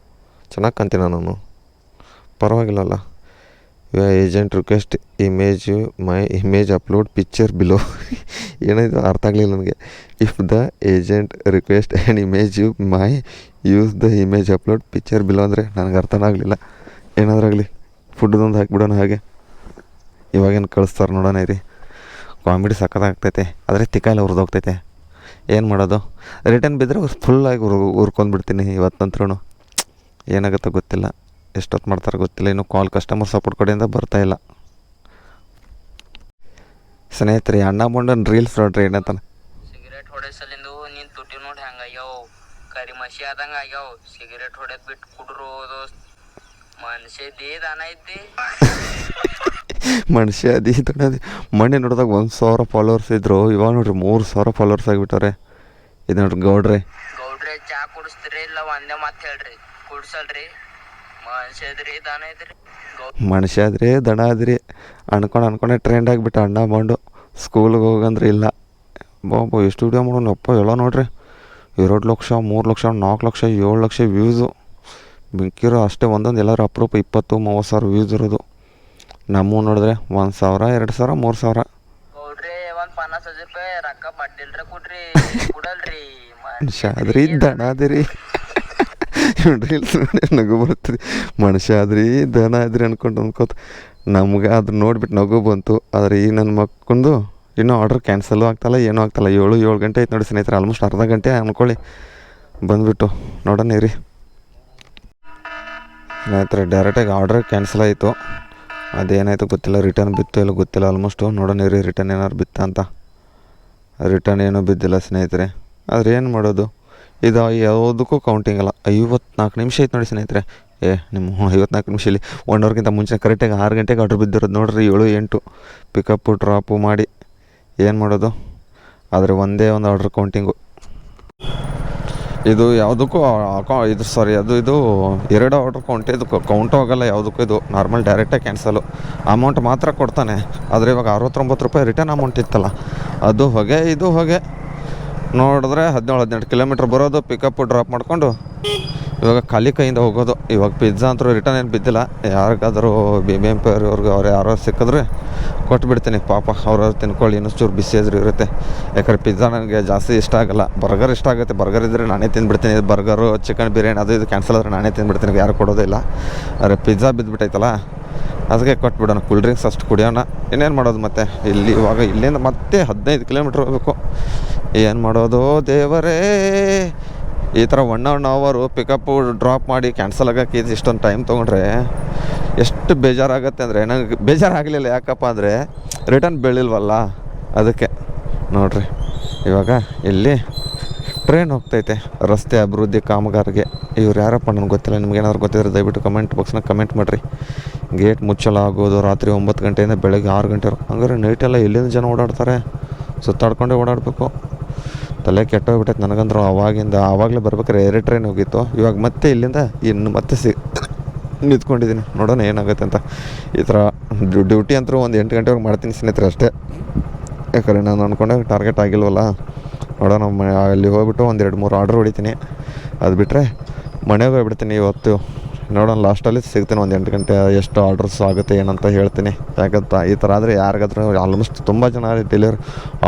ಚೆನ್ನಾಗಿ ಕಾಣ್ತೀನ ನಾನು, ಪರವಾಗಿಲ್ಲಲ್ಲ. Agent request my image upload picture below. ಏನಾಯಿತು ಅರ್ಥ ಆಗಲಿಲ್ಲ ನನಗೆ. If the agent request and image use the image upload picture below ಅಂದರೆ ನನಗೆ ಅರ್ಥನೇ ಆಗಲಿಲ್ಲ. ಏನಾದ್ರಾಗಲಿ ಫುಡ್ದೊಂದು ಹಾಕಿಬಿಡೋಣ ಹಾಗೆ. ಇವಾಗೇನು ಕಳಿಸ್ತಾರೆ ನೋಡೋಣ ಇರಿ. ಕಾಮಿಡಿ ಸಕ್ಕತ್ತಾಗ್ತೈತೆ, ಆದರೆ ತಿಕ್ಕಾಯಿಲ್ಲ ಹುರಿದೋಗ್ತೈತೆ. ಏನು ಮಾಡೋದು, ರಿಟರ್ನ್ ಬಿದ್ದರೆ ಫುಲ್ಲಾಗಿ ಹುರ್ಕೊಂಡ್ಬಿಡ್ತೀನಿ ಇವತ್ತಂತ್ರೂ. ಏನಾಗುತ್ತೋ ಗೊತ್ತಿಲ್ಲ, ಎಷ್ಟೊತ್ತು ಮಾಡ್ತಾರೆ ಗೊತ್ತಿಲ್ಲ. ಇನ್ನು ಕಾಲ್ ಕಸ್ಟಮರ್ ಸಪೋರ್ಟ್ ಕಡೆಯಿಂದ ಬರ್ತಾಯಿಲ್ಲ. ಸ್ನೇಹಿತರೆ, ಅಣ್ಣ ಮುಂಡನ್ ರೀಲ್ಸ್ ನೋಡ್ರಿ ಏನಂತಾನೆ.
ಸಿಗರೇಟ್ ಹೊಡೆ ಸಲಿಂದು ನೀನು ತುಟಿ ನೋಡಿ ಹೆಂಗಾಗ್ಯಾವ, ಕರಿ ಮಸಿ ಆದಂಗೆ ಆಗ್ಯಾವ. ಸಿಗರೇಟ್ ಹೊಡೆದ್ ಬಿಟ್ಟು ಕುಡ್ರು ದೋಸ್ತ್, ಮನುಷ್ಯದೇ ದಾನ ಐತಿ.
ಮನುಷ್ಯ ಮೊನ್ನೆ ನೋಡಿದಾಗ 1,000 ಫಾಲೋವರ್ಸ್ ಇದ್ದರು. ಇವಾಗ ನೋಡ್ರಿ 3,000 ಫಾಲೋವರ್ಸ್ ಆಗಿಬಿಟ್ಟವ್ರೆ. ಇದು ನೋಡ್ರಿ ಗೌಡ್ರಿ
ಚಾ ಕುಡಿಸ್ತೀರಿ ಇಲ್ಲ ಒಂದೇ ಮಾತು ಹೇಳ್ರಿ ಕುಡ್ಸಲ್ರಿ ಮನುಷ್ಯದ್ರಿ ದಾನ ಐತ್ರಿ
ಮನುಷ್ಯ ಆದ್ರಿ ದಣ ಆದ್ರಿ ಅನ್ಕೊಂಡೆ ಟ್ರೆಂಡ್ ಆಗಿಬಿಟ್ಟು ಅಣ್ಣ ಬಂಡು ಸ್ಕೂಲಿಗೆ ಹೋಗಂದ್ರೆ ಇಲ್ಲ ಬಾಬು ಎಷ್ಟು ವಿಡಿಯೋ ಮಾಡೋಣ ಅಪ್ಪ ಎಲ್ಲ ನೋಡ್ರಿ 2 ಲಕ್ಷ 3 ಲಕ್ಷ 4 ಲಕ್ಷ 7 ಲಕ್ಷ ವ್ಯೂಸು ಬೆಂಕಿರೋ ಅಷ್ಟೇ ಒಂದೊಂದು ಎಲ್ಲರೂ ಅಪ್ರೂಪ 20-30 ಸಾವಿರ ವ್ಯೂಸ್ ಇರೋದು. ನಮ್ಮ ನೋಡಿದ್ರೆ 1,000 2,000 3,000.
ನೋಡ್ರಿ ಒಂದ್ 50,000 ರೂಪಾಯಿ ರೊಕ್ಕ ಬಡ್ಡಿಲ್ರ ಕೊಡ್ರಿ ಕೊಡಲ್ರಿ
ಮನುಷ್ಯ ಆದ್ರಿ ದನ ಆದ್ರಿ ರೀಲ್ಸ್ ನೋಡಿ ನಗು ಬರ್ತದೆ. ಮನುಷ್ಯ ಆದ್ರಿ ದನ ಆದ್ರಿ ಅನ್ಕೋತ ನಮ್ಗೆ ಅದ್ರ ನೋಡ್ಬಿಟ್ಟು ನಗು ಬಂತು. ಆದರೆ ಈಗ ನನ್ನ ಮಕ್ಕಂದು ಇನ್ನೂ ಆರ್ಡ್ರ್ ಕ್ಯಾನ್ಸಲು ಆಗ್ತಲ್ಲ ಏನೂ ಆಗ್ತಲ್ಲ. 7 ಗಂಟೆ ಆಯ್ತು ನೋಡಿ ಸ್ನೇಹಿತರೆ, ಆಲ್ಮೋಸ್ಟ್ ಅರ್ಧ ಗಂಟೆ ಅಂದ್ಕೊಳ್ಳಿ ಬಂದುಬಿಟ್ಟು ನೋಡೋಣ ರೀ ಸ್ನೇಹಿತರೆ. ಡೈರೆಕ್ಟಾಗಿ ಆರ್ಡ್ರ್ ಕ್ಯಾನ್ಸಲ್ ಆಯಿತು, ಅದೇನಾಯಿತು ಗೊತ್ತಿಲ್ಲ, ರಿಟರ್ನ್ ಬಿತ್ತು ಇಲ್ಲ ಗೊತ್ತಿಲ್ಲ. ಆಲ್ಮೋಸ್ಟು ನೋಡೋಣ ರೀ ರಿಟರ್ನ್ ಏನಾರು ಬಿತ್ತ ಅಂತ. ರಿಟರ್ನ್ ಏನೂ ಬಿದ್ದಿಲ್ಲ ಸ್ನೇಹಿತರೆ. ಆದರೆ ಏನು ಮಾಡೋದು, ಇದು ಯಾವುದಕ್ಕೂ ಕೌಂಟಿಂಗ್ ಅಲ್ಲ. 54 ನಿಮಿಷ ಐತೆ ನೋಡಿ ಸ್ನೇಹಿತರೆ. ನಿಮ್ಮ 54 ನಿಮಿಷದಲ್ಲಿ 1 ಅವರ್ಗಿಂತ ಮುಂಚೆ ಕರೆಕ್ಟಾಗಿ 6 ಗಂಟೆಗೆ ಆರ್ಡ್ರ್ ಬಿದ್ದಿರೋದು ನೋಡ್ರಿ. 7-8 ಪಿಕಪ್ಪು ಡ್ರಾಪು ಮಾಡಿ ಏನು ಮಾಡೋದು. ಆದರೆ ಒಂದೇ ಒಂದು ಆರ್ಡ್ರ್ ಕೌಂಟಿಂಗು. ಇದು ಯಾವುದಕ್ಕೂ ಇದು 2 ಆರ್ಡ್ರ್ ಕೌಂಟು ಹೋಗಲ್ಲ ಯಾವುದಕ್ಕೂ. ಇದು ನಾರ್ಮಲ್ ಡೈರೆಕ್ಟಾಗಿ ಕ್ಯಾನ್ಸಲು. ಅಮೌಂಟ್ ಮಾತ್ರ ಕೊಡ್ತಾನೆ. ಆದರೆ ಇವಾಗ 69 ರೂಪಾಯಿ ರಿಟರ್ನ್ ಅಮೌಂಟ್ ಇತ್ತಲ್ಲ, ಅದು ಹೊಗೆ ಇದು ಹೊಗೆ. ನೋಡಿದ್ರೆ 17-18 ಕಿಲೋಮೀಟ್ರ್ ಬರೋದು, ಪಿಕಪ್ಪು ಡ್ರಾಪ್ ಮಾಡಿಕೊಂಡು ಇವಾಗ ಖಾಲಿ ಕೈಯಿಂದ ಹೋಗೋದು. ಇವಾಗ ಪಿಜ್ಜಾ ಅಂತೂ ರಿಟರ್ನ್ ಏನು ಬಿದ್ದಿಲ್ಲ. ಯಾರಿಗಾದರೂ BBMP ಅವ್ರಿಗೆ ಅವ್ರು ಯಾರೋ ಸಿಕ್ಕಿದ್ರೆ ಕೊಟ್ಬಿಡ್ತೀನಿ ಪಾಪ, ಅವ್ರವ್ರು ತಿನ್ಕೊಳ್ಳಿ, ಇನ್ನೂ ಚೂರು ಬಿಸಿ ಹೆಸರು ಇರುತ್ತೆ. ಯಾಕಂದ್ರೆ ಪಿಜ್ಜಾ ನನಗೆ ಜಾಸ್ತಿ ಇಷ್ಟ ಆಗೋಲ್ಲ. ಬರ್ಗರ್ ಇಷ್ಟ ಆಗುತ್ತೆ. ಬರ್ಗರ್ ಇದ್ದರೆ ನಾನೇ ತಿಂದುಬಿಡ್ತೀನಿ. ಬರ್ಗರು ಚಿಕನ್ ಬಿರಿಯಾನಿ ಅದು ಇದು ಕ್ಯಾನ್ಸಲ್ ಆದರೆ ನಾನೇ ತಿಂದುಬಿಡ್ತೀನಿ, ಯಾರು ಕೊಡೋದಿಲ್ಲ. ಆದರೆ ಪಿಜ್ಜಾ ಬಿದ್ದುಬಿಟ್ಟೈತಲ್ಲ, ಅದಕ್ಕೆ ಕೊಟ್ಬಿಡೋಣ. ಕೂಲ್ ಡ್ರಿಂಕ್ಸ್ ಅಷ್ಟು ಕುಡಿಯೋಣ, ಇನ್ನೇನು ಮಾಡೋದು. ಮತ್ತು ಇವಾಗ ಇಲ್ಲಿಂದ ಮತ್ತೆ 15 ಕಿಲೋಮೀಟ್ರ್ ಹೋಗಬೇಕು. ಏನು ಮಾಡೋದು ದೇವರೇ. ಈ ಥರ 1 ಅವರು ಪಿಕಪ್ಪು ಡ್ರಾಪ್ ಮಾಡಿ ಕ್ಯಾನ್ಸಲ್ ಆಗೋಕ್ಕೆ ಇಷ್ಟೊಂದು ಟೈಮ್ ತೊಗೊಂಡ್ರೆ ಎಷ್ಟು ಬೇಜಾರಾಗುತ್ತೆ ಅಂದರೆ, ನನಗೆ ಬೇಜಾರಾಗಲಿಲ್ಲ. ಯಾಕಪ್ಪ ಅಂದರೆ ರಿಟರ್ನ್ ಬೀಳಿಲ್ವಲ್ಲ, ಅದಕ್ಕೆ. ನೋಡಿರಿ ಇವಾಗ ಇಲ್ಲಿ ಟ್ರೈನ್ ಹೋಗ್ತೈತೆ ರಸ್ತೆ ಅಭಿವೃದ್ಧಿ ಕಾಮಗಾರಿಗೆ. ಇವ್ರು ಯಾರಪ್ಪ ನನಗೆ ಗೊತ್ತಿಲ್ಲ. ನಿಮ್ಗೇನಾದ್ರು ಗೊತ್ತಿದ್ರೆ ದಯವಿಟ್ಟು ಕಮೆಂಟ್ ಬಾಕ್ಸ್ನಾಗ ಕಮೆಂಟ್ ಮಾಡಿರಿ. ಗೇಟ್ ಮುಚ್ಚಲ ಆಗೋದು ರಾತ್ರಿ 9 ಗಂಟೆಯಿಂದ ಬೆಳಗ್ಗೆ 6 ಗಂಟೆ. ಹಂಗಾರೆ ನೈಟೆಲ್ಲ ಎಲ್ಲಿಂದ ಜನ ಓಡಾಡ್ತಾರೆ, ಸುತ್ತಾಡ್ಕೊಂಡೇ ಓಡಾಡಬೇಕು. ತಲೆ ಕೆಟ್ಟೋಗ್ಬಿಟ್ಟೈತೆ ನನಗಂದ್ರೂ. ಆವಾಗಲೇ ಬರ್ಬೇಕಾದ್ರೆ 2 ಟ್ರೈನ್ ಹೋಗಿತ್ತು. ಇವಾಗ ಮತ್ತೆ ಇಲ್ಲಿಂದ ಇನ್ನು ಮತ್ತೆ ನಿಂತ್ಕೊಂಡಿದ್ದೀನಿ. ನೋಡೋಣ ಏನಾಗುತ್ತೆ ಅಂತ. ಈ ಥರ ಡ್ಯೂಟಿ ಅಂತೂ ಒಂದು 8 ಗಂಟೆವರೆಗೆ ಮಾಡ್ತೀನಿ ಸ್ನೇಹಿತರೆ ಅಷ್ಟೇ. ಯಾಕಂದರೆ ನಾನು ಅಂದ್ಕೊಂಡೆ ಟಾರ್ಗೆಟ್ ಆಗಿಲ್ವಲ್ಲ. ನೋಡೋಣ ಅಲ್ಲಿ ಹೋಗ್ಬಿಟ್ಟು 1-2-3 ಆರ್ಡ್ರ್ ಹೊಡಿತೀನಿ. ಅದು ಬಿಟ್ಟರೆ ಮನೆಗೆ ಹೋಗ್ಬಿಡ್ತೀನಿ ಇವತ್ತು. ನೋಡೋಣ ಲಾಸ್ಟಲ್ಲಿ ಸಿಗ್ತೀನಿ 1-8 ಗಂಟೆ ಎಷ್ಟು ಆರ್ಡ್ರಸ್ ಆಗುತ್ತೆ ಏನಂತ ಹೇಳ್ತೀನಿ. ಯಾಕಂತ ಈ ಥರ ಆದರೆ ಯಾರಿಗಾದ್ರೂ ಆಲ್ಮೋಸ್ಟ್ ತುಂಬ ಜನ ಡೆಲಿವರಿ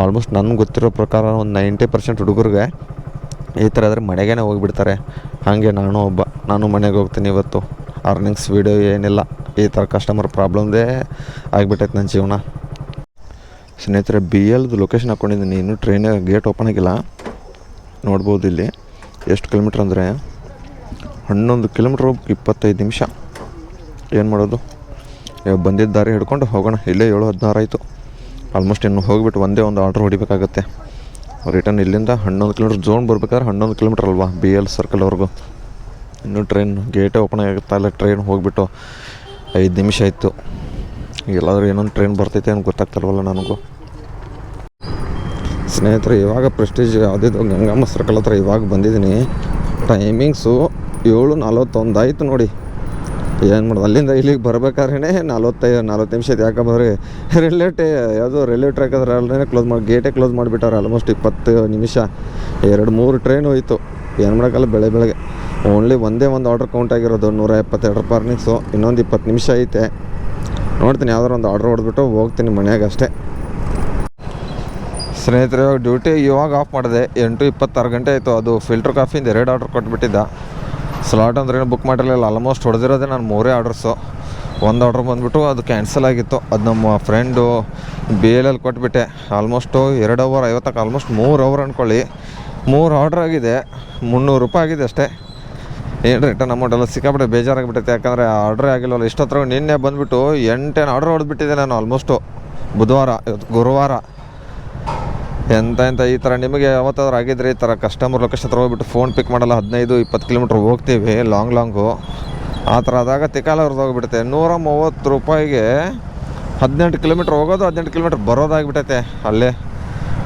ಆಲ್ಮೋಸ್ಟ್ ನನಗೆ ಗೊತ್ತಿರೋ ಪ್ರಕಾರ ಒಂದು 90% ಹುಡುಗರಿಗೆ ಈ ಥರ ಆದರೆ ಮನೆಗೇ ಹೋಗಿಬಿಡ್ತಾರೆ. ಹಾಗೆ ನಾನು ಮನೆಗೆ ಹೋಗ್ತೀನಿ ಇವತ್ತು. ಅರ್ನಿಂಗ್ಸ್ ವೀಡಿಯೋ ಏನಿಲ್ಲ, ಈ ಥರ ಕಸ್ಟಮರ್ ಪ್ರಾಬ್ಲಮ್ದೇ ಆಗಿಬಿಟ್ಟೈತೆ ನನ್ನ ಜೀವನ ಸ್ನೇಹಿತರೆ. BLದು ಲೊಕೇಶನ್ ಹಾಕ್ಕೊಂಡಿದ್ದೀನಿ. ಇನ್ನೂ ಟ್ರೈನ್ ಗೇಟ್ ಓಪನ್ ಆಗಿಲ್ಲ. ನೋಡ್ಬೋದು ಇಲ್ಲಿ ಎಷ್ಟು ಕಿಲೋಮೀಟ್ರ್ ಅಂದರೆ 11 ಕಿಲೋಮೀಟ್ರ್ ಹೋಗ್ಬೇಕು, 25 ನಿಮಿಷ. ಏನು ಮಾಡೋದು, ಇವಾಗ ಬಂದಿದ್ದ ದಾರಿ ಹಿಡ್ಕೊಂಡು ಹೋಗೋಣ. ಇಲ್ಲೇ 7:16 ಆಯಿತು. ಆಲ್ಮೋಸ್ಟ್ ಇನ್ನು ಹೋಗಿಬಿಟ್ಟು ಒಂದೇ ಒಂದು ಆರ್ಡ್ರ್ ಹೊಡಿಬೇಕಾಗತ್ತೆ. ರಿಟರ್ನ್ ಇಲ್ಲಿಂದ 11 ಕಿಲೋಮೀಟ್ರ್ ಝೋನ್ ಬರ್ಬೇಕಾದ್ರೆ 11 ಕಿಲೋಮೀಟ್ರ್ ಅಲ್ವಾ BL ಸರ್ಕಲ್ವರೆಗೂ. ಇನ್ನೂ ಟ್ರೈನ್ ಗೇಟೇ ಓಪನ್ ಆಗುತ್ತಾ ಇಲ್ಲ. ಟ್ರೈನ್ ಹೋಗಿಬಿಟ್ಟು 5 ನಿಮಿಷ ಆಯಿತು. ಎಲ್ಲಾದರೂ ಏನೊಂದು ಟ್ರೈನ್ ಬರ್ತೈತೆ ಅಂತ ಗೊತ್ತಾಗ್ತಾರವಲ್ಲ ನನಗೂ ಸ್ನೇಹಿತರೆ. ಇವಾಗ ಪ್ರೆಸ್ಟೀಜ್ ಯಾವುದಿದ್ದು ಗಂಗಮ್ಮ ಸರ್ಕಲ್ ಹತ್ರ ಇವಾಗ ಬಂದಿದ್ದೀನಿ. ಟೈಮಿಂಗ್ಸು 7:41 ಆಯಿತು ನೋಡಿ. ಏನು ಮಾಡೋದು, ಅಲ್ಲಿಂದ ಇಲ್ಲಿಗೆ ಬರ್ಬೇಕಾದ್ರೆ 40 ನಿಮಿಷ ಆಯ್ತು. ಯಾಕಂದ್ರೆ ರೈಲ್ವೆ ಟ್ರ್ಯಾಕ್ ಅದ್ರ ಅಲ್ಲೇ ಗೇಟೇ ಕ್ಲೋಸ್ ಮಾಡಿಬಿಟ್ಟಾರೆ. ಆಲ್ಮೋಸ್ಟ್ 20 ನಿಮಿಷ 2-3 ಟ್ರೈನ್ ಹೋಯಿತು. ಏನು ಮಾಡೋಕ್ಕಲ್ಲ, ಬೆಳಗ್ಗೆ ಓನ್ಲಿ ಒಂದೇ ಒಂದು ಆರ್ಡ್ರ್ ಕೌಂಟ್ ಆಗಿರೋದು 172 ರೂಪಾಯಿ ಅರ್ನಿಂಗ್ಸು. ಇನ್ನೊಂದು 20 ನಿಮಿಷ ಐತೆ. ನೋಡ್ತೀನಿ ಯಾವ್ದಾರು ಒಂದು ಆರ್ಡ್ರ್ ಹೊಡೆದ್ಬಿಟ್ಟು ಹೋಗ್ತೀನಿ ಮನೆಯಾಗ ಅಷ್ಟೇ ಸ್ನೇಹಿತರೆ. ಇವಾಗ ಡ್ಯೂಟಿ ಇವಾಗ ಆಫ್ ಮಾಡಿದೆ. 8:26 ಗಂಟೆ ಆಯಿತು. ಅದು ಫಿಲ್ಟರ್ ಕಾಫಿಯಿಂದ 2 ಆರ್ಡ್ರ್ ಕೊಟ್ಬಿಟ್ಟಿದ್ದ. ಸ್ಲಾಟ್ ಅಂದ್ರೆ ಏನು ಬುಕ್ ಮಾಡಿರಲಿಲ್ಲ. ಆಲ್ಮೋಸ್ಟ್ ಹೊಡೆದಿರೋದೇ ನಾನು 3 ಆರ್ಡ್ರಸ್ಸು. ಒಂದು ಆರ್ಡ್ರ್ ಬಂದುಬಿಟ್ಟು ಅದು ಕ್ಯಾನ್ಸಲ್ ಆಗಿತ್ತು. ಅದು ನಮ್ಮ ಫ್ರೆಂಡು BL ಕೊಟ್ಬಿಟ್ಟೆ. ಆಲ್ಮೋಸ್ಟು 2 ಅವರ್ 50, ಆಲ್ಮೋಸ್ಟ್ 3 ಅವರ್ ಅಂದ್ಕೊಳ್ಳಿ. 3 ಆರ್ಡ್ರ್ ಆಗಿದೆ, 300 ರೂಪಾಯಿ ಆಗಿದೆ ಅಷ್ಟೇ. ಏನು ರಿಟರ್ನ್ ಅಮೌಂಟ್ ಎಲ್ಲ ಸಿಕ್ಕಾಬಿಟ್ಟೆ ಬೇಜಾರಾಗಿಬಿಟ್ಟೈತೆ. ಯಾಕಂದರೆ ಆರ್ಡ್ರೇ ಆಗಿಲ್ಲವಲ್ಲ. ಇಷ್ಟೊತ್ತರೆಗೂ ನಿನ್ನೆ ಬಂದುಬಿಟ್ಟು 8 ಆರ್ಡ್ರ್ ಹೊಡೆದ್ಬಿಟ್ಟಿದ್ದೆ ನಾನು ಆಲ್ಮೋಸ್ಟು. ಬುಧವಾರ, ಇವತ್ತು ಗುರುವಾರ. ಎಂತ ಈ ಥರ ನಿಮಗೆ ಯಾವತ್ತಾದ್ರೂ ಆಗಿದ್ರೆ ಈ ಥರ ಕಸ್ಟಮರ್ ಲೊಕೇಶನ್ ಹತ್ರ ಹೋಗ್ಬಿಟ್ಟು ಫೋನ್ ಪಿಕ್ ಮಾಡಲ್ಲ. 15-20 ಕಿಲೋಮೀಟ್ರ್ ಹೋಗ್ತೀವಿ ಲಾಂಗು. ಆ ಥರ ಆದಾಗ ತಿಕ್ಕಾಲವ್ರದ್ದು ಹೋಗ್ಬಿಡುತ್ತೆ. 130 ರೂಪಾಯಿಗೆ 18 ಕಿಲೋಮೀಟ್ರ್ ಹೋಗೋದು, 18 ಕಿಲೋಮೀಟ್ರ್ ಬರೋದಾಗಿಬಿಟ್ಟೈತೆ. ಅಲ್ಲೇ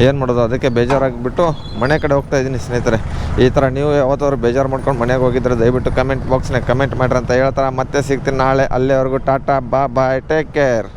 ಏನು ಮಾಡೋದು, ಅದಕ್ಕೆ ಬೇಜಾರಾಗಿಬಿಟ್ಟು ಮನೆ ಕಡೆ ಹೋಗ್ತಾ ಇದ್ದೀನಿ ಸ್ನೇಹಿತರೆ. ಈ ಥರ ನೀವು ಯಾವತ್ತಾದ್ರು ಬೇಜಾರು ಮಾಡ್ಕೊಂಡು ಮನೆಗೆ ಹೋಗಿದ್ರೆ ದಯವಿಟ್ಟು ಕಮೆಂಟ್ ಬಾಕ್ಸ್ನಾಗ ಕಮೆಂಟ್ ಮಾಡ್ರಿ ಅಂತ ಹೇಳ್ತಾರೆ. ಮತ್ತೆ ಸಿಗ್ತೀನಿ ನಾಳೆ. ಅಲ್ಲಿವರೆಗೂ ಟಾಟಾ, ಬಾಯ್, ಟೇಕ್ ಕೇರ್.